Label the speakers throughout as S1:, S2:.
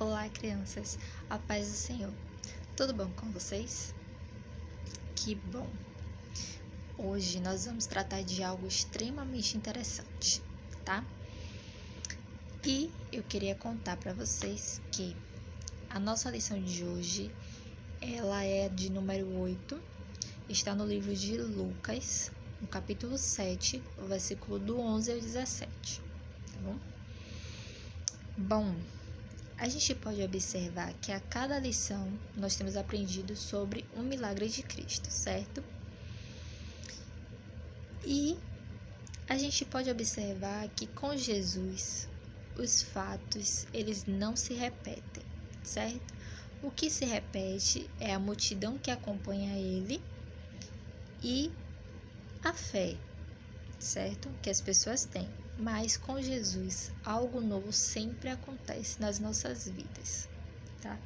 S1: Olá, crianças, a paz do Senhor. Tudo bom com vocês? Que bom! Hoje nós vamos tratar de algo extremamente interessante, tá? E eu queria contar para vocês que a nossa lição de hoje, ela é de número 8, está no livro de Lucas, no capítulo 7, o versículo do 11 ao 17, tá bom? Bom, a gente pode observar que a cada lição nós temos aprendido sobre um milagre de Cristo, certo? E a gente pode observar que com Jesus os fatos eles não se repetem, certo? O que se repete é a multidão que acompanha ele e a fé, certo? Que as pessoas têm. Mas com Jesus, algo novo sempre acontece nas nossas vidas, tá?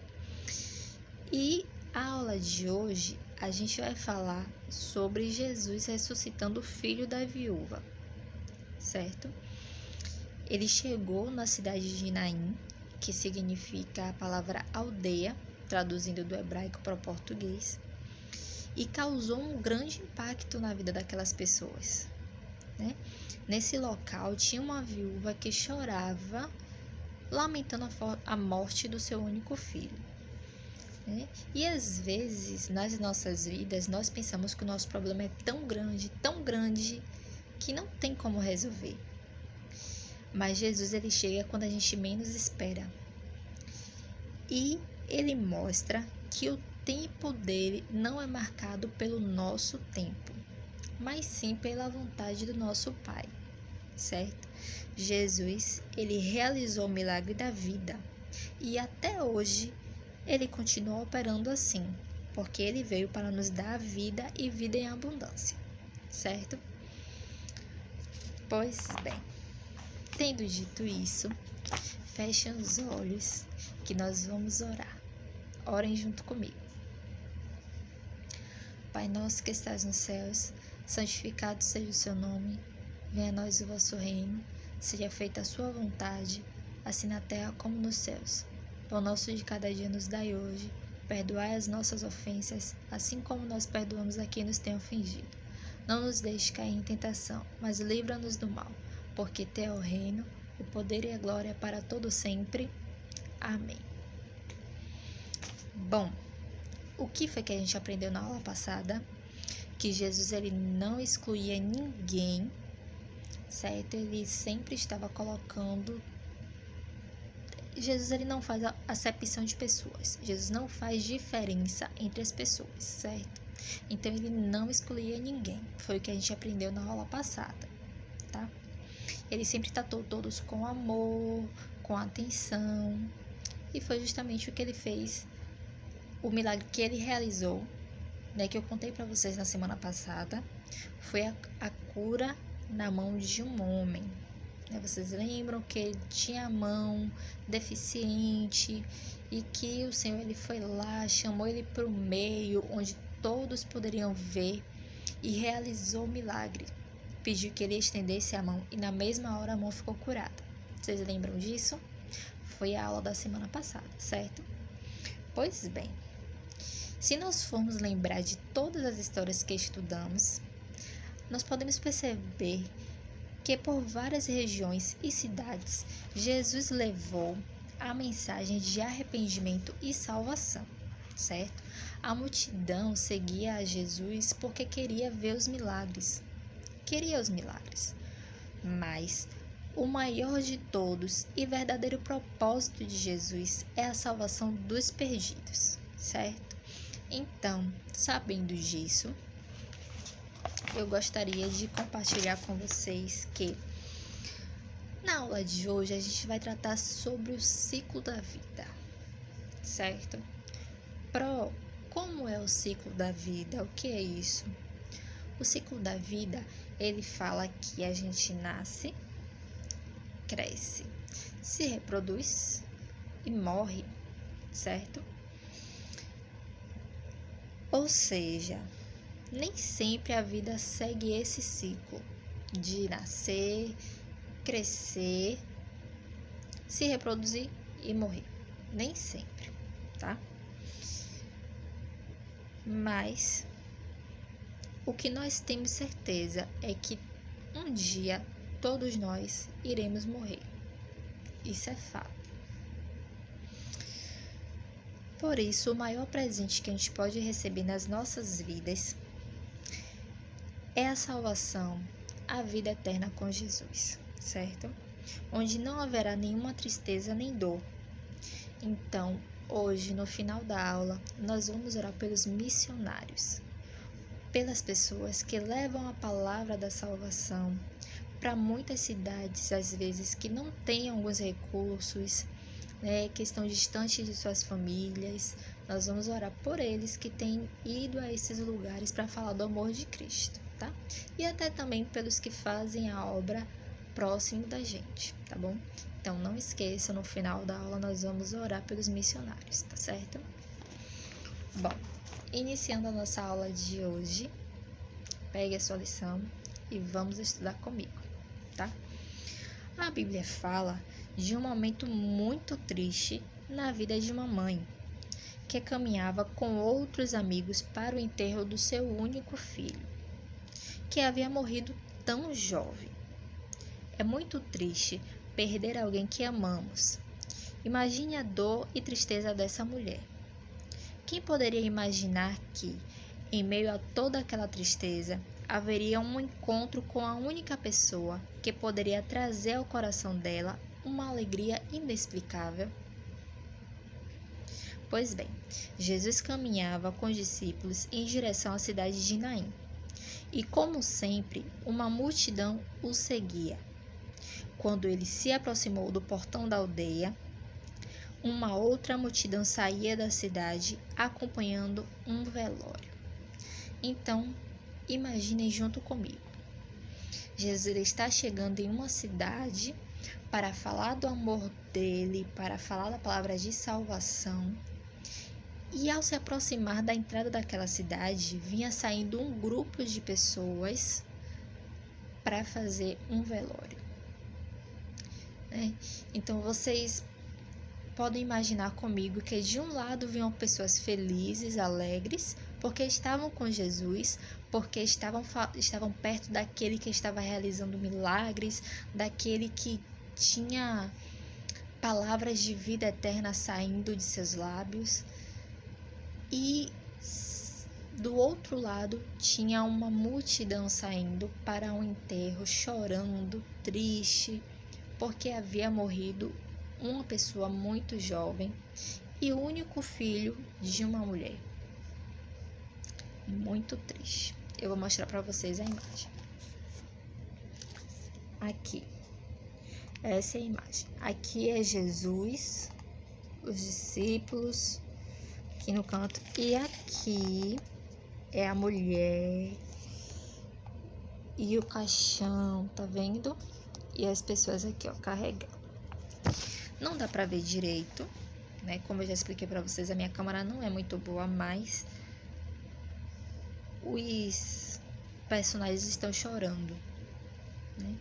S1: E a aula de hoje, a gente vai falar sobre Jesus ressuscitando o filho da viúva, certo? Ele chegou na cidade de Naim, que significa a palavra aldeia, traduzindo do hebraico para o português, e causou um grande impacto na vida daquelas pessoas, né? Nesse local tinha uma viúva que chorava, lamentando a morte do seu único filho, né? E às vezes, nas nossas vidas, nós pensamos que o nosso problema é tão grande, que não tem como resolver. Mas Jesus, ele chega quando a gente menos espera. E ele mostra que o tempo dele não é marcado pelo nosso tempo, mas sim pela vontade do nosso Pai, certo? Jesus, ele realizou o milagre da vida e até hoje ele continua operando assim, porque ele veio para nos dar vida e vida em abundância, certo? Pois bem, tendo dito isso, fechem os olhos que nós vamos orar. Orem junto comigo. Pai nosso que estás nos céus, santificado seja o seu nome, venha a nós o vosso reino, seja feita a sua vontade, assim na terra como nos céus. Pão nosso de cada dia nos dai hoje, perdoai as nossas ofensas, assim como nós perdoamos a quem nos tem ofendido. Não nos deixe cair em tentação, mas livra-nos do mal, porque teu é o reino, o poder e a glória para todo sempre. Amém. Bom, o que foi que a gente aprendeu na aula passada? Que Jesus, ele não excluía ninguém, certo? Ele sempre estava colocando... Jesus, ele não faz acepção de pessoas. Jesus não faz diferença entre as pessoas, certo? Então, ele não excluía ninguém. Foi o que a gente aprendeu na aula passada, tá? Ele sempre tratou todos com amor, com atenção. E foi justamente o que ele fez, o milagre que ele realizou, né, que eu contei para vocês na semana passada, foi a cura na mão de um homem. Vocês lembram que ele tinha a mão deficiente e que o Senhor, ele foi lá, chamou ele para o meio, onde todos poderiam ver, e realizou o milagre. Pediu que ele estendesse a mão e na mesma hora a mão ficou curada. Vocês lembram disso? Foi a aula da semana passada, certo? Pois bem, se nós formos lembrar de todas as histórias que estudamos, nós podemos perceber que por várias regiões e cidades, Jesus levou a mensagem de arrependimento e salvação, certo? A multidão seguia a Jesus porque queria ver os milagres. Mas o maior de todos e verdadeiro propósito de Jesus é a salvação dos perdidos, certo? Então, sabendo disso, eu gostaria de compartilhar com vocês que na aula de hoje a gente vai tratar sobre o ciclo da vida, certo? Como é o ciclo da vida? O que é isso? O ciclo da vida, ele fala que a gente nasce, cresce, se reproduz e morre, certo? Ou seja, nem sempre a vida segue esse ciclo de nascer, crescer, se reproduzir e morrer, Nem sempre, tá? Mas o que nós temos certeza é que um dia todos nós iremos morrer. Isso é fato. Por isso, o maior presente que a gente pode receber nas nossas vidas é a salvação, a vida eterna com Jesus, certo? Onde não haverá nenhuma tristeza nem dor. Então, hoje, no final da aula, nós vamos orar pelos missionários, pelas pessoas que levam a palavra da salvação para muitas cidades, às vezes, que não têm alguns recursos, que estão distantes de suas famílias. Nós vamos orar por eles que têm ido a esses lugares para falar do amor de Cristo, tá? E até também pelos que fazem a obra próximo da gente, tá bom? Então, não esqueça, no final da aula nós vamos orar pelos missionários, tá certo? Bom, iniciando a nossa aula de hoje, pegue a sua lição e vamos estudar comigo, tá? A Bíblia fala de um momento muito triste na vida de uma mãe, que caminhava com outros amigos para o enterro do seu único filho, que havia morrido tão jovem. É muito triste perder alguém que amamos. Imagine a dor e tristeza dessa mulher. Quem poderia imaginar que, em meio a toda aquela tristeza, haveria um encontro com a única pessoa que poderia trazer ao coração dela uma alegria inexplicável? Pois bem, Jesus caminhava com os discípulos em direção à cidade de Naim. E, como sempre, uma multidão o seguia. Quando ele se aproximou do portão da aldeia, uma outra multidão saía da cidade acompanhando um velório. Então, imaginem junto comigo. Jesus está chegando em uma cidade para falar do amor dele, para falar da palavra de salvação. E ao se aproximar da entrada daquela cidade, vinha saindo um grupo de pessoas para fazer um velório. Então, vocês podem imaginar comigo que de um lado vinham pessoas felizes, alegres, porque estavam com Jesus, porque estavam perto daquele que estava realizando milagres, daquele que tinha palavras de vida eterna saindo de seus lábios. E do outro lado tinha uma multidão saindo para um enterro, chorando, triste, porque havia morrido uma pessoa muito jovem e o único filho de uma mulher. Muito triste. Eu vou mostrar para vocês a imagem. Aqui. Essa é a imagem. Aqui é Jesus, os discípulos, aqui no canto. E aqui é a mulher e o caixão, tá vendo? E as pessoas aqui, ó, carregando. Não dá pra ver direito, né? Como eu já expliquei pra vocês, a minha câmera não é muito boa, mas os personagens estão chorando, né?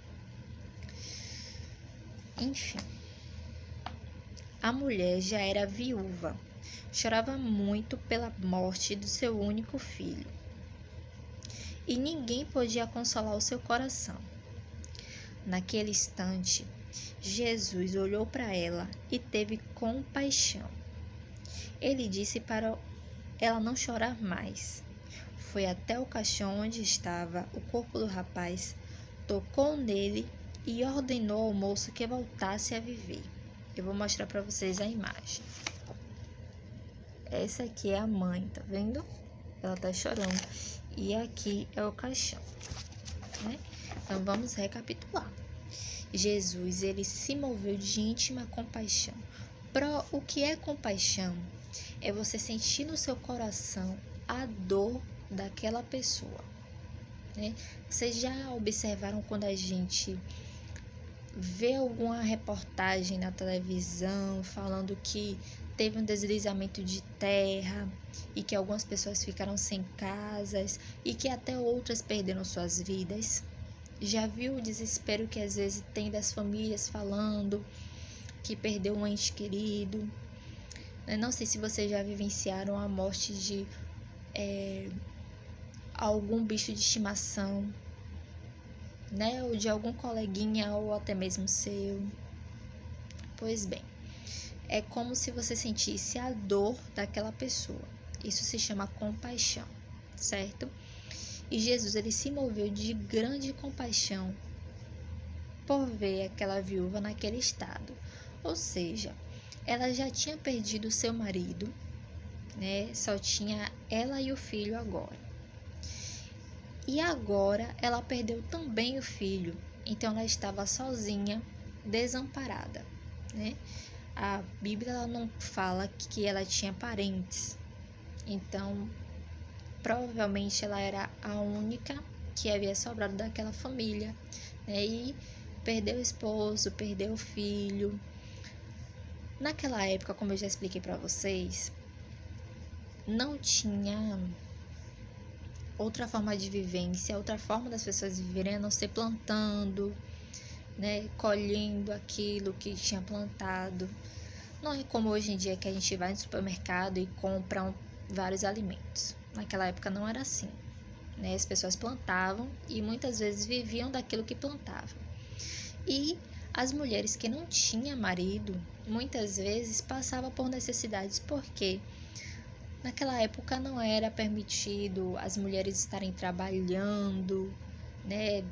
S1: Enfim, a mulher já era viúva, chorava muito pela morte do seu único filho, e ninguém podia consolar o seu coração. Naquele instante, Jesus olhou para ela e teve compaixão. Ele disse para ela não chorar mais. Foi até o caixão onde estava o corpo do rapaz, tocou nele e ordenou ao moço que voltasse a viver. Eu vou mostrar para vocês a imagem. Essa aqui é a mãe, tá vendo? Ela tá chorando. E aqui é o caixão, né? Então vamos recapitular. Jesus, ele se moveu de íntima compaixão. O que é compaixão? É você sentir no seu coração a dor daquela pessoa, né? Vocês já observaram quando a gente vê alguma reportagem na televisão falando que teve um deslizamento de terra e que algumas pessoas ficaram sem casas e que até outras perderam suas vidas? Já viu o desespero que às vezes tem das famílias falando que perdeu um ente querido? né? Não sei se vocês já vivenciaram a morte de algum bicho de estimação, né? Ou de algum coleguinha ou até mesmo seu. Pois bem, é como se você sentisse a dor daquela pessoa. Isso se chama compaixão, certo? E Jesus, ele se moveu de grande compaixão por ver aquela viúva naquele estado. Ou seja, ela já tinha perdido seu marido, né? Só tinha ela e o filho agora. E agora ela perdeu também o filho. Então ela estava sozinha, desamparada, né? A Bíblia ela não fala que ela tinha parentes. Então, provavelmente ela era a única que havia sobrado daquela família, né? E perdeu o esposo, perdeu o filho. Naquela época, como eu já expliquei para vocês, não tinha outra forma de vivência, outra forma das pessoas viverem a não ser plantando, né? Colhendo aquilo que tinha plantado. Não é como hoje em dia que a gente vai no supermercado e compra vários alimentos. Naquela época não era assim, né? As pessoas plantavam e muitas vezes viviam daquilo que plantavam. E as mulheres que não tinham marido, muitas vezes passavam por necessidades, porque naquela época não era permitido as mulheres estarem trabalhando, né,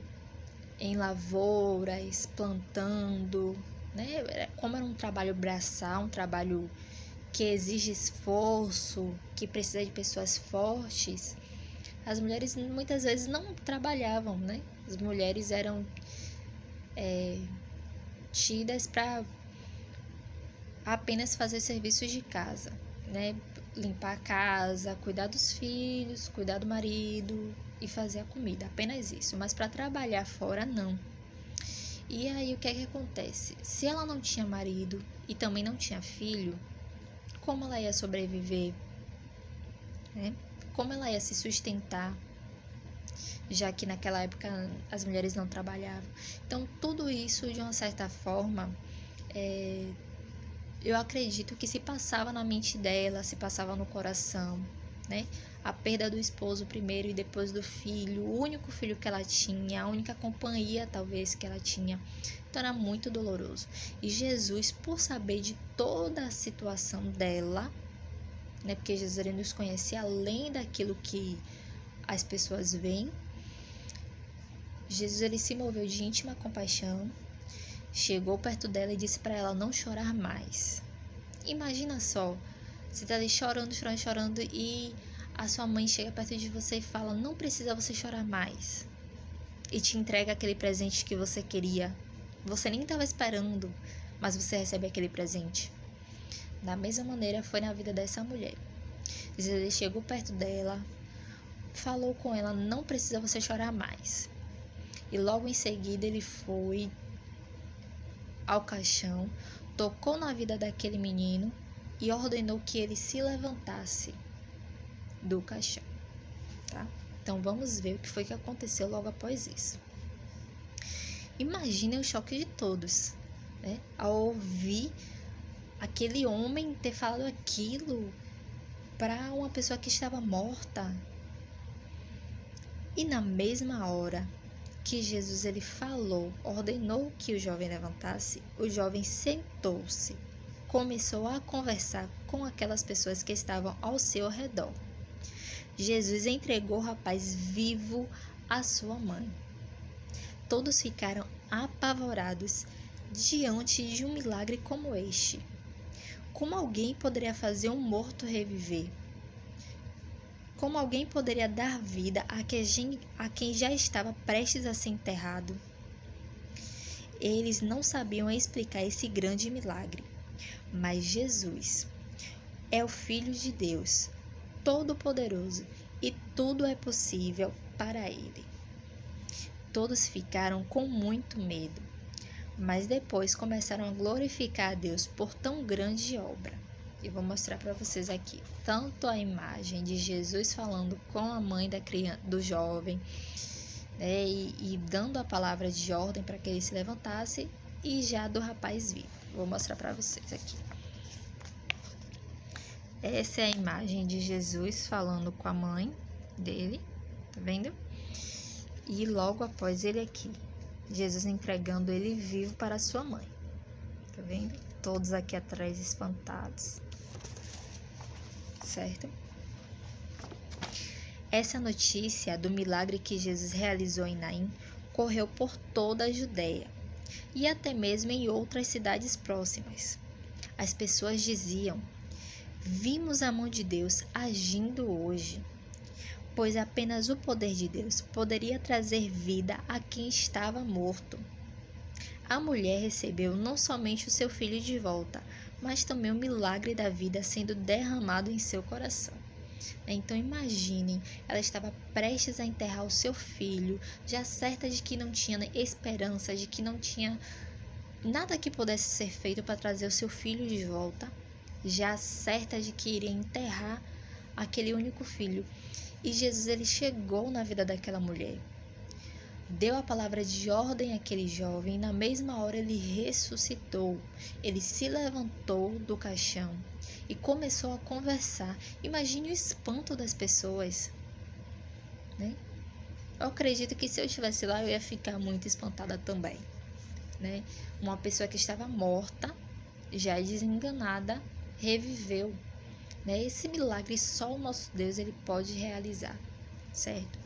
S1: em lavouras, plantando, né? Como era um trabalho braçal, um trabalho que exige esforço, que precisa de pessoas fortes, as mulheres muitas vezes não trabalhavam, né? As mulheres eram tidas para apenas fazer serviços de casa, né? Limpar a casa, cuidar dos filhos, cuidar do marido e fazer a comida, apenas isso. Mas para trabalhar fora, não. E aí o que é que acontece? Se ela não tinha marido e também não tinha filho, como ela ia sobreviver, né? Como ela ia se sustentar, já que naquela época as mulheres não trabalhavam. Então tudo isso, de uma certa forma, eu acredito que se passava na mente dela, se passava no coração, né? A perda do esposo primeiro e depois do filho, o único filho que ela tinha, a única companhia talvez que ela tinha. Então era muito doloroso. E Jesus, por saber de toda a situação dela, né? Porque Jesus ele nos conhece além daquilo que as pessoas veem. Jesus ele se moveu de íntima compaixão, chegou perto dela e disse para ela não chorar mais. Imagina só, você tá ali chorando, chorando, chorando e a sua mãe chega perto de você e fala, não precisa você chorar mais. E te entrega aquele presente que você queria. Você nem estava esperando, mas você recebe aquele presente. Da mesma maneira foi na vida dessa mulher. Ele chegou perto dela, falou com ela, não precisa você chorar mais. E logo em seguida ele foi ao caixão, tocou na vida daquele menino e ordenou que ele se levantasse do caixão, tá? Então vamos ver o que foi que aconteceu logo após isso. Imaginem o choque de todos, né? Ao ouvir aquele homem ter falado aquilo para uma pessoa que estava morta. E na mesma hora que Jesus ele falou, ordenou que o jovem levantasse, o jovem sentou-se, começou a conversar com aquelas pessoas que estavam ao seu redor. Jesus entregou o rapaz vivo à sua mãe. Todos ficaram apavorados diante de um milagre como este. Como alguém poderia fazer um morto reviver? Como alguém poderia dar vida a quem já estava prestes a ser enterrado? Eles não sabiam explicar esse grande milagre, mas Jesus é o Filho de Deus, Todo-Poderoso, e tudo é possível para Ele. Todos ficaram com muito medo, mas depois começaram a glorificar a Deus por tão grande obra. Eu vou mostrar para vocês aqui tanto a imagem de Jesus falando com a mãe da criança, do jovem, né, e dando a palavra de ordem para que ele se levantasse, e já do rapaz vivo. Vou mostrar para vocês aqui. Essa é a imagem de Jesus falando com a mãe dele, tá vendo? E logo após ele aqui, Jesus entregando ele vivo para sua mãe, tá vendo? Todos aqui atrás espantados, certo? Essa notícia do milagre que Jesus realizou em Naim correu por toda a Judéia e até mesmo em outras cidades próximas. As pessoas diziam: vimos a mão de Deus agindo hoje, pois apenas o poder de Deus poderia trazer vida a quem estava morto. A mulher recebeu não somente o seu filho de volta, mas também o milagre da vida sendo derramado em seu coração. Então imaginem, ela estava prestes a enterrar o seu filho, já certa de que não tinha esperança, de que não tinha nada que pudesse ser feito para trazer o seu filho de volta, já certa de que iria enterrar aquele único filho. E Jesus, ele chegou na vida daquela mulher, deu a palavra de ordem àquele jovem e na mesma hora ele ressuscitou. Ele se levantou do caixão e começou a conversar. Imagine o espanto das pessoas, né? Eu acredito que se eu estivesse lá eu ia ficar muito espantada também, né? Uma pessoa que estava morta, já desenganada, reviveu, né? Esse milagre só o nosso Deus ele pode realizar, certo?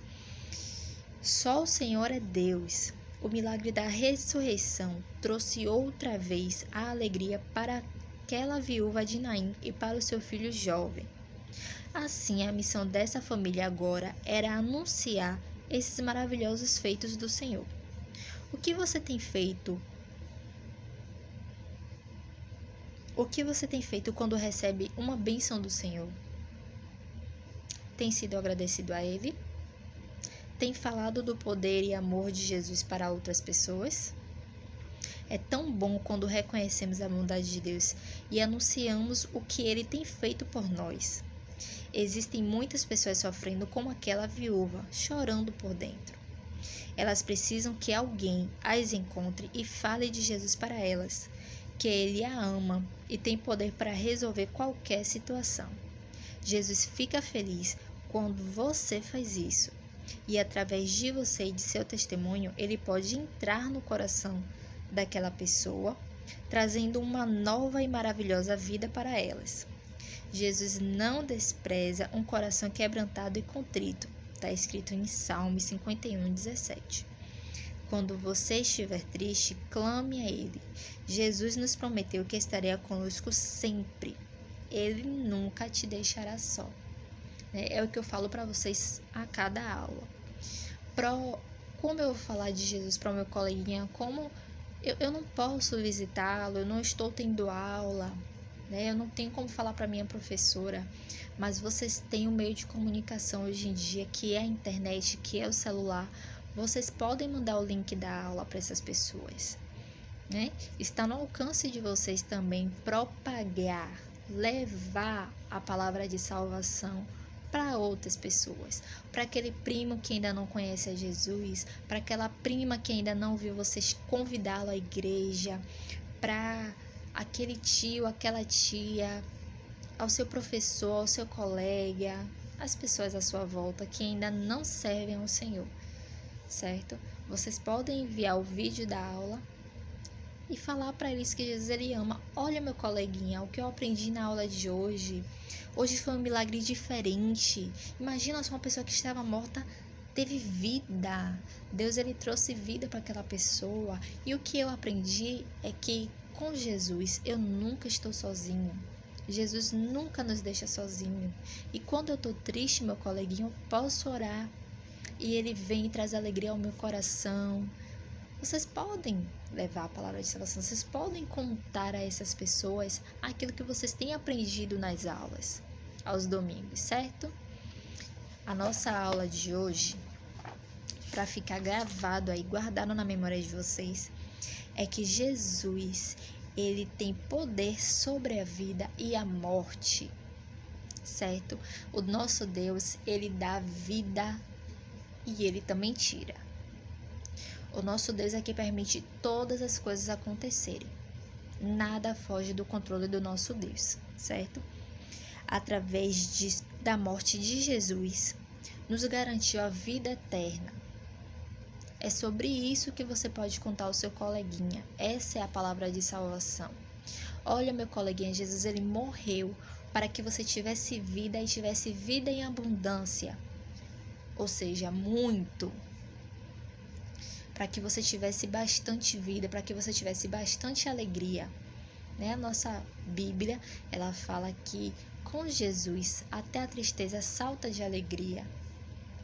S1: Só o Senhor é Deus. O milagre da ressurreição trouxe outra vez a alegria para aquela viúva de Naim e para o seu filho jovem. Assim, a missão dessa família agora era anunciar esses maravilhosos feitos do Senhor. O que você tem feito? O que você tem feito quando recebe uma bênção do Senhor? Tem sido agradecido a Ele? Tem falado do poder e amor de Jesus para outras pessoas? É tão bom quando reconhecemos a bondade de Deus e anunciamos o que Ele tem feito por nós. Existem muitas pessoas sofrendo como aquela viúva, chorando por dentro. Elas precisam que alguém as encontre e fale de Jesus para elas, que Ele a ama e tem poder para resolver qualquer situação. Jesus fica feliz quando você faz isso. E através de você e de seu testemunho, Ele pode entrar no coração daquela pessoa, trazendo uma nova e maravilhosa vida para elas. Jesus não despreza um coração quebrantado e contrito. Está escrito em Salmo 51:17. Quando você estiver triste, clame a Ele. Jesus nos prometeu que estaria conosco sempre. Ele nunca te deixará só. É o que eu falo para vocês a cada aula. Como eu vou falar de Jesus para o meu coleguinha, como eu não posso visitá-lo, eu não estou tendo aula, né? Eu não tenho como falar para minha professora, mas vocês têm um meio de comunicação hoje em dia, que é a internet, que é o celular. Vocês podem mandar o link da aula para essas pessoas, né? Está no alcance de vocês também propagar, levar a palavra de salvação para outras pessoas, para aquele primo que ainda não conhece a Jesus, para aquela prima que ainda não viu vocês convidá-lo à igreja, para aquele tio, aquela tia, ao seu professor, ao seu colega, as pessoas à sua volta que ainda não servem ao Senhor, certo? Vocês podem enviar o vídeo da aula e falar para eles que Jesus ele ama. Olha, meu coleguinha, o que eu aprendi na aula de hoje. Hoje foi um milagre diferente. Imagina só, uma pessoa que estava morta teve vida. Deus ele trouxe vida para aquela pessoa. E o que eu aprendi é que com Jesus eu nunca estou sozinho. Jesus nunca nos deixa sozinho. E quando eu estou triste, meu coleguinha, eu posso orar. E ele vem e traz alegria ao meu coração. Vocês podem levar a palavra de salvação, vocês podem contar a essas pessoas aquilo que vocês têm aprendido nas aulas, aos domingos, certo? A nossa aula de hoje, para ficar gravado aí, guardado na memória de vocês, é que Jesus, ele tem poder sobre a vida e a morte, certo? O nosso Deus, ele dá vida e ele também tira. O nosso Deus é que permite todas as coisas acontecerem. Nada foge do controle do nosso Deus, certo? através da morte de Jesus, nos garantiu a vida eterna. É sobre isso que você pode contar ao seu coleguinha. Essa é a palavra de salvação. Olha, meu coleguinha, Jesus, ele morreu para que você tivesse vida e tivesse vida em abundância. Ou seja, muito. Para que você tivesse bastante vida, para que você tivesse bastante alegria. Né? A nossa Bíblia, ela fala que com Jesus até a tristeza salta de alegria.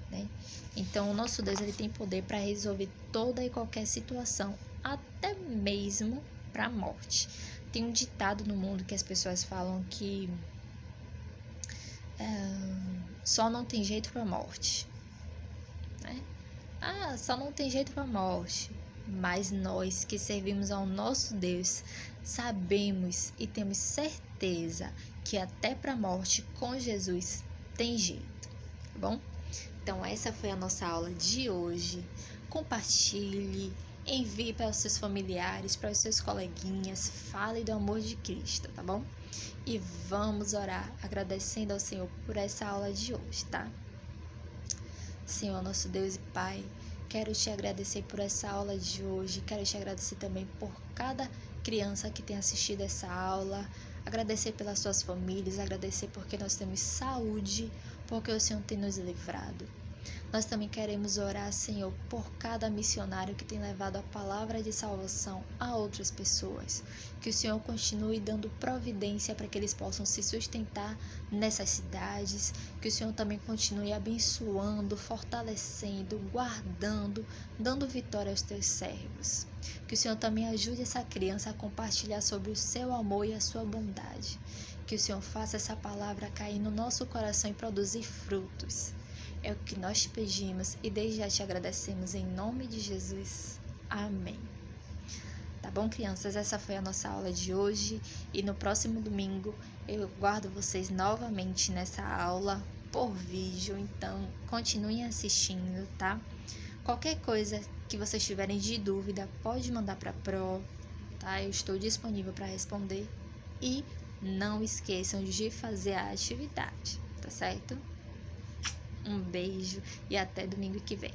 S1: Né? Então, o nosso Deus, ele tem poder para resolver toda e qualquer situação, até mesmo para a morte. Tem um ditado no mundo que as pessoas falam que só não tem jeito para a morte. Né? Só não tem jeito para a morte. Mas nós que servimos ao nosso Deus, sabemos e temos certeza que até para a morte com Jesus tem jeito. Tá bom? Então, essa foi a nossa aula de hoje. Compartilhe, envie para os seus familiares, para os seus coleguinhas, fale do amor de Cristo, tá bom? E vamos orar agradecendo ao Senhor por essa aula de hoje, tá? Senhor, nosso Deus e Pai, quero te agradecer por essa aula de hoje, quero te agradecer também por cada criança que tem assistido essa aula, agradecer pelas suas famílias, agradecer porque nós temos saúde, porque o Senhor tem nos livrado. Nós também queremos orar, Senhor, por cada missionário que tem levado a palavra de salvação a outras pessoas. Que o Senhor continue dando providência para que eles possam se sustentar nessas cidades. Que o Senhor também continue abençoando, fortalecendo, guardando, dando vitória aos teus servos. Que o Senhor também ajude essa criança a compartilhar sobre o seu amor e a sua bondade. Que o Senhor faça essa palavra cair no nosso coração e produzir frutos. É o que nós te pedimos e desde já te agradecemos em nome de Jesus. Amém. Tá bom, crianças? Essa foi a nossa aula de hoje e no próximo domingo eu guardo vocês novamente nessa aula por vídeo, então continuem assistindo, tá? Qualquer coisa que vocês tiverem de dúvida, pode mandar para a Pro, tá? Eu estou disponível para responder e não esqueçam de fazer a atividade, tá certo? Um beijo e até domingo que vem.